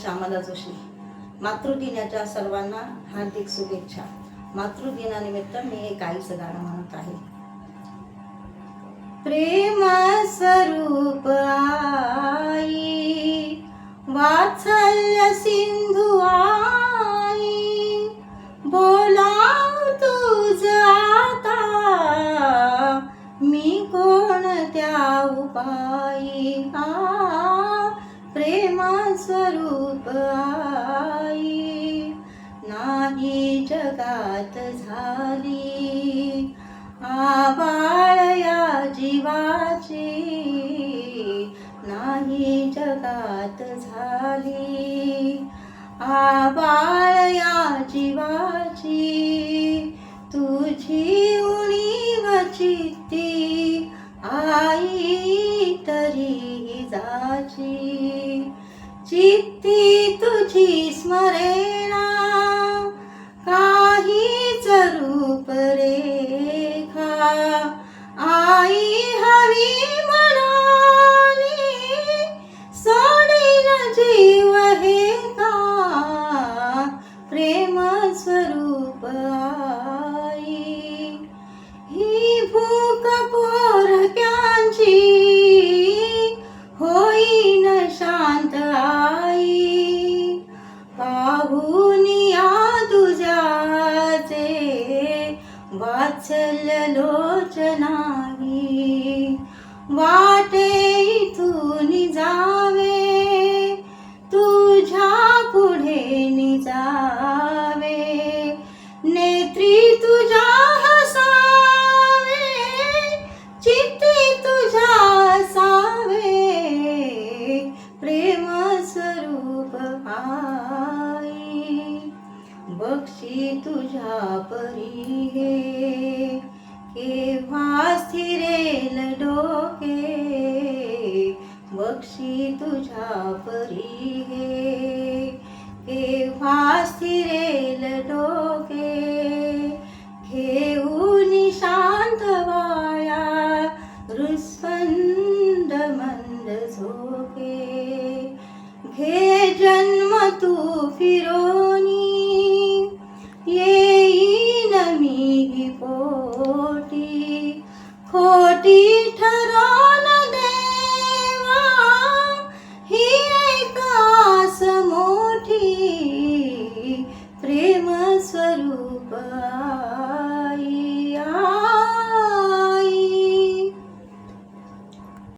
श्यामला जोशी. मातृदिनाच्या सर्वांना हार्दिक शुभेच्छा. मातृदिनानिमित्त मी एक आईचं गाणं म्हणत आहे. प्रेम स्वरूप आई, वात्सल्य सिंधू आई, बोलाव तुझ आता मी कोणत्या उपायी. प्रेम स्वरूप आई, नाही जगात झाली आबाळ या जीवाची, नाही जगात झाली आबाळ या जीवाची. तुझी उणीव चित्ती आई तरी जाची, चित्ती तुझी स्मरेना काहीच रूप रेखा. आई हवी म्हणाली सोडीन जीव हे का. प्रेम स्वरूप आई, ही भूक पोरक्यांची होईन शांत आई. पाहून या तुझ्याचे वात्सल्य लोचनाही, वाटे इथून जावे तुझ्या पुढे निजावे. नेत्री तुझ्या हसावे, चित्ती तुझ्या असावे. प्रेम स्वरूप आई, बक्षी तुझ्या परी हे केव्हा स्थिरेल डोके. बक्षी तुझ्या परी हे केव्हा स्थिरेल डोके. घेऊन शांत वाया रुस्पंद मंद झोके. घे जन्म तू फिरो